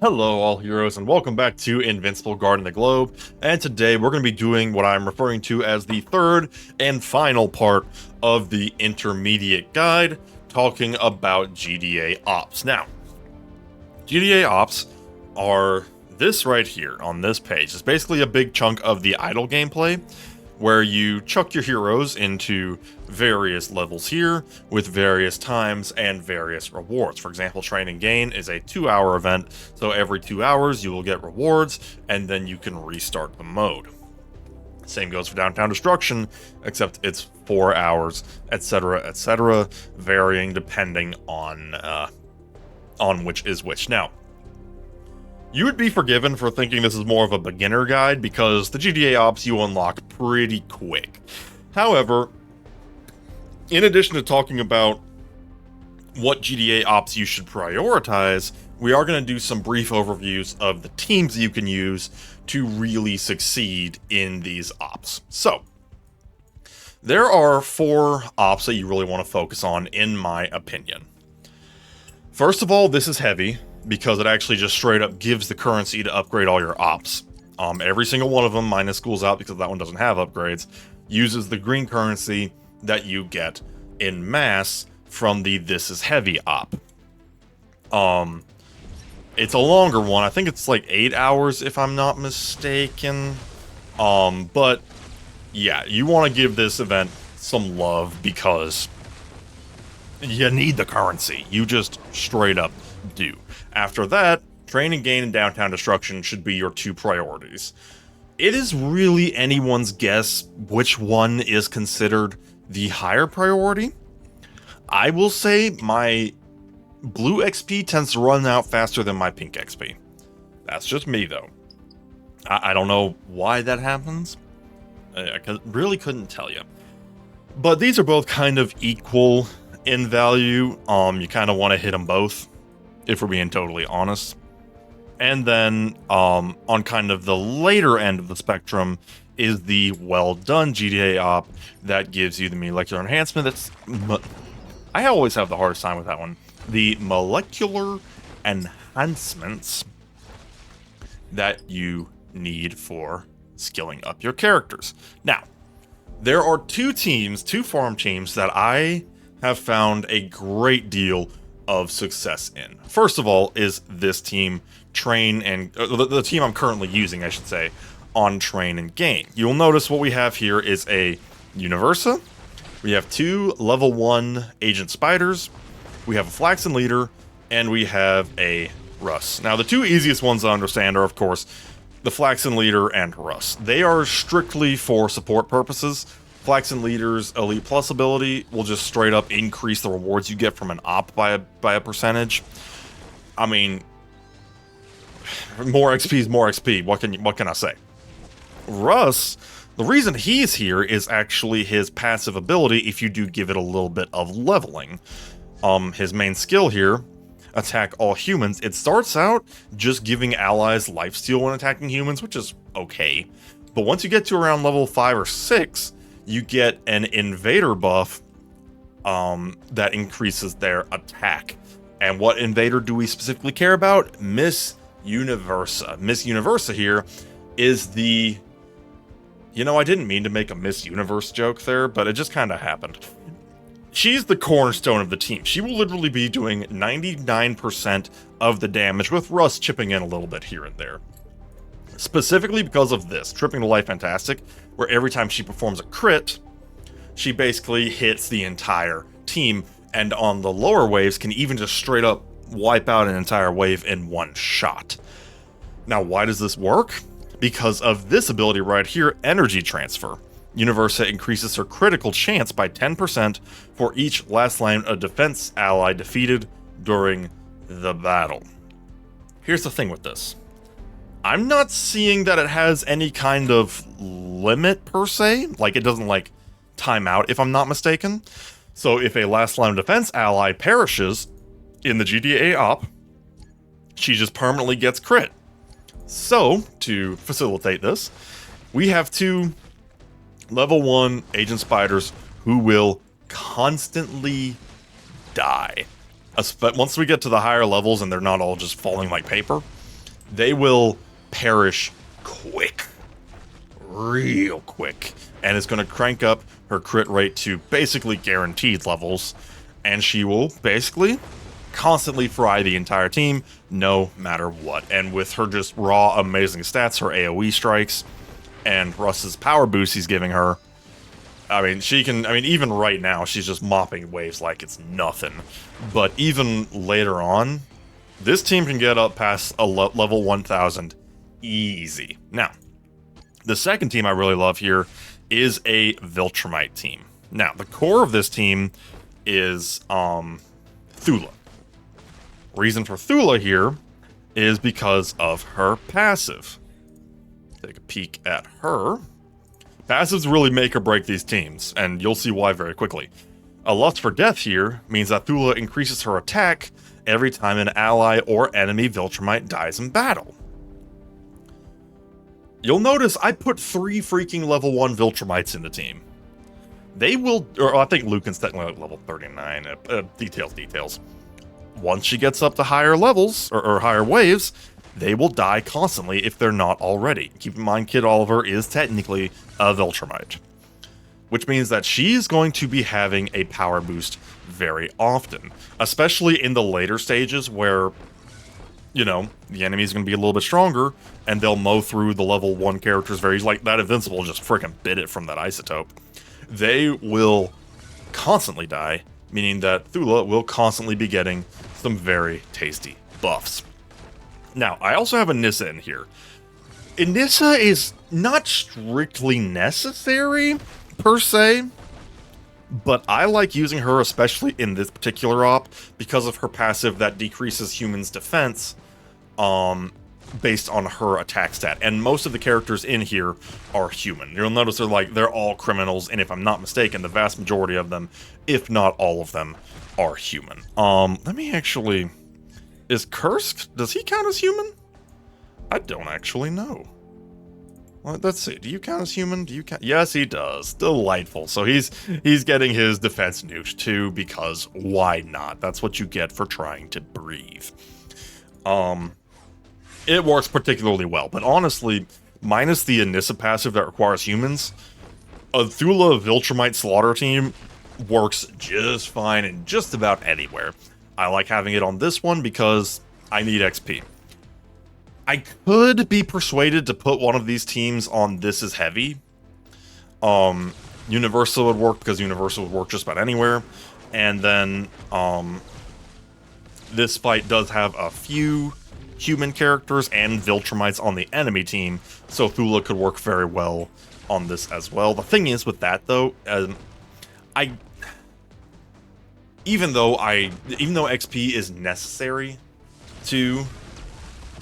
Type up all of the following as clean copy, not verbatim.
Hello all heroes and welcome back to Invincible Guarding the Globe, and today we're going to be doing what I'm referring to as the third and final part of the intermediate guide, talking about GDA Ops. Now, GDA Ops are this right here on this page. It's basically a big chunk of the idle gameplay, where you chuck your heroes into various levels here with various times and various rewards. For example, Train and Gain is a 2-hour event, so every 2 hours you will get rewards and then you can restart the mode. Same goes for Downtown Destruction, except it's 4 hours, etc., varying depending on which is which. Now, you would be forgiven for thinking this is more of a beginner guide because the GDA Ops you unlock pretty quick. However, in addition to talking about what GDA Ops you should prioritize, we are going to do some brief overviews of the teams you can use to really succeed in these ops. So, there are 4 ops that you really want to focus on, in my opinion. First of all, this is heavy, because it actually just straight up gives the currency to upgrade all your ops. Every single one of them, minus Schools Out because that one doesn't have upgrades, uses the green currency that you get in mass from the This Is Heavy op. It's a longer one. I think it's like 8 hours if I'm not mistaken. But yeah, you want to give this event some love because you need the currency. You just straight up do. After that, Train and Gain and Downtown Destruction should be your 2 priorities. It is really anyone's guess which one is considered the higher priority. I will say my blue XP tends to run out faster than my pink XP. That's just me, though. I don't know why that happens. I really couldn't tell you. But these are both kind of equal in value. You kind of want to hit them both, if we're being totally honest. And then, on kind of the later end of the spectrum is the well done GDA op that gives you the molecular enhancement. I always have the hardest time with that one. The molecular enhancements that you need for skilling up your characters. Now, there are 2 farm teams that I have found a great deal of success in. First of all is this team, Train and the team I'm currently using, I should say, on Train and Gain. You'll notice what we have here is a Universa. We have 2 level 1 Agent Spiders. We have a Flaxen Leader, and we have a Russ. Now, the 2 easiest ones to understand are, of course, the Flaxen Leader and Russ. They are strictly for support purposes. Flaxen Leader's Elite Plus ability will just straight up increase the rewards you get from an op by a percentage. I mean, more XP is more XP. What can I say? Russ, the reason he's here is actually his passive ability if you do give it a little bit of leveling. His main skill here, Attack All Humans, it starts out just giving allies lifesteal when attacking humans, which is okay. But once you get to around level 5 or 6, you get an invader buff that increases their attack. And what invader do we specifically care about? Miss Universa. Miss Universa here is the... You know, I didn't mean to make a Miss Universe joke there, but it just kind of happened. She's the cornerstone of the team. She will literally be doing 99% of the damage, with Russ chipping in a little bit here and there. Specifically because of this, Tripping the Life Fantastic, where every time she performs a crit, she basically hits the entire team, and on the lower waves can even just straight up wipe out an entire wave in one shot. Now, why does this work? Because of this ability right here, Energy Transfer. Universa increases her critical chance by 10% for each last line of defense ally defeated during the battle. Here's the thing with this. I'm not seeing that it has any kind of limit per se. Like, it doesn't, like, time out, if I'm not mistaken. So if a last line of defense ally perishes in the GDA op, she just permanently gets crit. So, to facilitate this, we have 2 level 1 Agent Spiders who will constantly die. But once we get to the higher levels and they're not all just falling like paper, they will perish quick. Real quick. And it's going to crank up her crit rate to basically guaranteed levels. And she will basically constantly fry the entire team, no matter what. And with her just raw amazing stats, her AoE strikes, and Russ's power boost he's giving her, I mean, even right now, she's just mopping waves like it's nothing. But even later on, this team can get up past a level 1000 easy. Now, the second team I really love here is a Viltrumite team. Now, the core of this team is Thula. Reason for Thula here is because of her passive. Take a peek at her. Passives really make or break these teams, and you'll see why very quickly. A Lust for Death here means that Thula increases her attack every time an ally or enemy Viltrumite dies in battle. You'll notice I put 3 freaking level 1 Viltrumites in the team. They will, or I think Lucan's technically level 39, details. Once she gets up to higher levels, or higher waves, they will die constantly if they're not already. Keep in mind, Kid Oliver is technically a Viltrumite, which means that she's going to be having a power boost very often, especially in the later stages where, you know, the enemy's going to be a little bit stronger, and they'll mow through the level 1 characters very, like that Invincible just freaking bit it from that isotope. They will constantly die, meaning that Thula will constantly be getting some very tasty buffs. Now, I also have Anissa in here. Anissa is not strictly necessary, per se, but I like using her especially in this particular op because of her passive that decreases humans' defense based on her attack stat. And most of the characters in here are human. You'll notice they're all criminals, and if I'm not mistaken, the vast majority of them, if not all of them, are human. Let me actually... Is Kursk, does he count as human? I don't actually know. Well, let's see. Do you count as human? Do you count? Yes, he does. Delightful. So he's getting his defense nuked too, because why not? That's what you get for trying to breathe. It works particularly well, but honestly, minus the Anissa passive that requires humans, a Thula Viltrumite slaughter team works just fine in just about anywhere. I like having it on this one because I need XP. I could be persuaded to put one of these teams on This Is Heavy. Universal would work because Universal would work just about anywhere. And then this fight does have a few human characters and Viltrumites on the enemy team, so Thula could work very well on this as well. The thing is with that though, even though XP is necessary to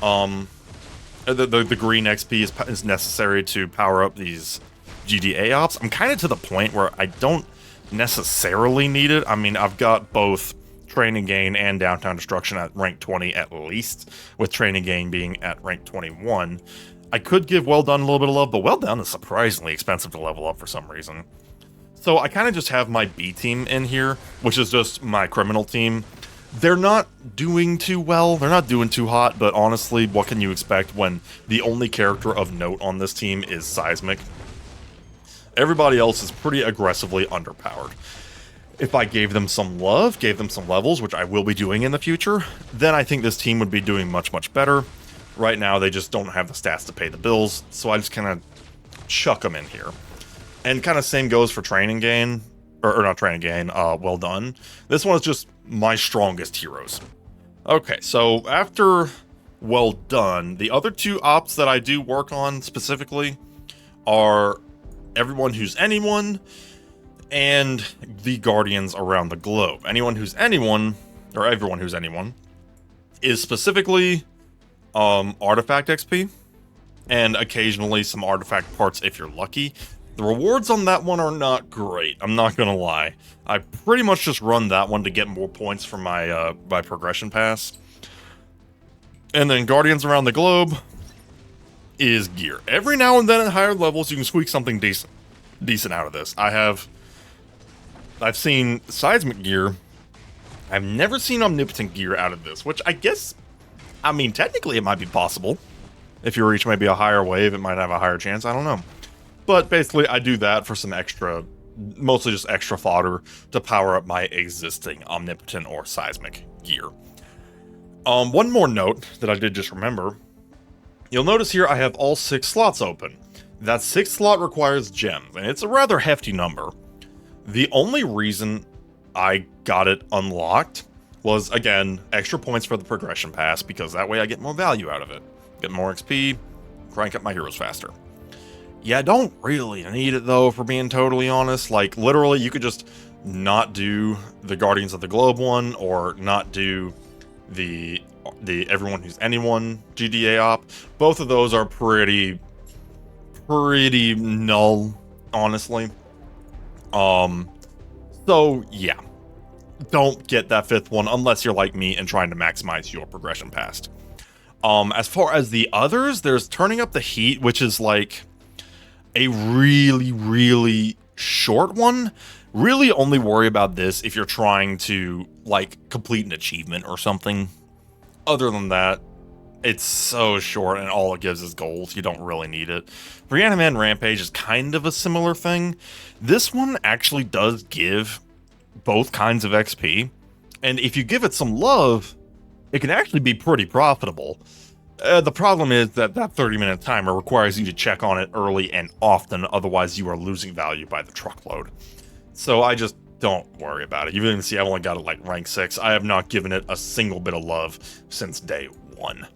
the green XP is necessary to power up these GDA Ops, I'm kind of to the point where I don't necessarily need it. I mean, I've got both Training Gain and Downtown Destruction at rank 20 at least, with Training Gain being at rank 21. I could give Well Done a little bit of love, but Well Done is surprisingly expensive to level up for some reason. So I kind of just have my B team in here, which is just my criminal team. They're not doing too well, they're not doing too hot, but honestly, what can you expect when the only character of note on this team is Seismic? Everybody else is pretty aggressively underpowered. If I gave them some love, gave them some levels, which I will be doing in the future, then I think this team would be doing much, much better. Right now, they just don't have the stats to pay the bills, so I just kind of chuck them in here. And kind of same goes for Training Gain, or not Training Gain, Well Done. This one is just my strongest heroes. Okay, so after Well Done, the other two ops that I do work on specifically are Everyone Who's Anyone and the Guardians Around the Globe. Anyone Who's Anyone, or Everyone Who's Anyone, is specifically artifact XP, and occasionally some artifact parts if you're lucky. The rewards on that one are not great, I'm not gonna lie. I pretty much just run that one to get more points for my my progression pass. And then Guardians Around the Globe is gear. Every now and then at higher levels you can squeak something decent out of this. I've seen Seismic gear. I've never seen Omnipotent gear out of this, which I guess I mean, technically it might be possible. If you reach maybe a higher wave, it might have a higher chance. I don't know. But basically, I do that for some extra, mostly just extra fodder to power up my existing omnipotent or seismic gear. One more note that I did just remember. You'll notice here I have all 6 slots open. That 6th slot requires gems, and it's a rather hefty number. The only reason I got it unlocked was, again, extra points for the progression pass, because that way I get more value out of it. Get more XP, crank up my heroes faster. Yeah, I don't really need it though, for being totally honest. Like, literally, you could just not do the Guardians of the Globe one, or not do the Everyone Who's Anyone GDA Op. Both of those are pretty null, honestly. So yeah, don't get that 5th one unless you're like me and trying to maximize your progression past. As far as the others, there's Turning Up the Heat, which is like a really short one. Really only worry about this if you're trying to, like, complete an achievement or something. Other than that, it's so short and all it gives is gold. You don't really need it. Reaniman Rampage is kind of a similar thing. This one actually does give both kinds of XP, and if you give it some love, it can actually be pretty profitable. The problem is that 30-minute timer requires you to check on it early and often, otherwise you are losing value by the truckload. So I just don't worry about it. You can see I've only got it like rank 6. I have not given it a single bit of love since day 1.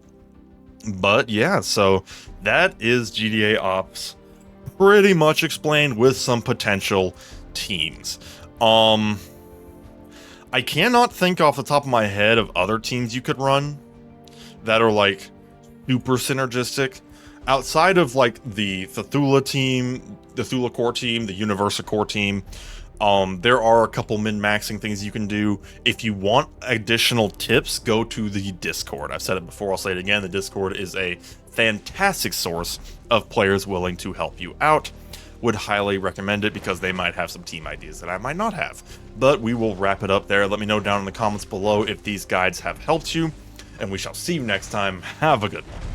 But yeah, so that is GDA Ops pretty much explained with some potential teams. I cannot think off the top of my head of other teams you could run that are like super synergistic. Outside of like the Thula team, the Thula core team, the Universa core team, there are a couple min-maxing things you can do. If you want additional tips, go to the Discord. I've said it before, I'll say it again. The Discord is a fantastic source of players willing to help you out. Would highly recommend it because they might have some team ideas that I might not have. But we will wrap it up there. Let me know down in the comments below if these guides have helped you, and we shall see you next time. Have a good one.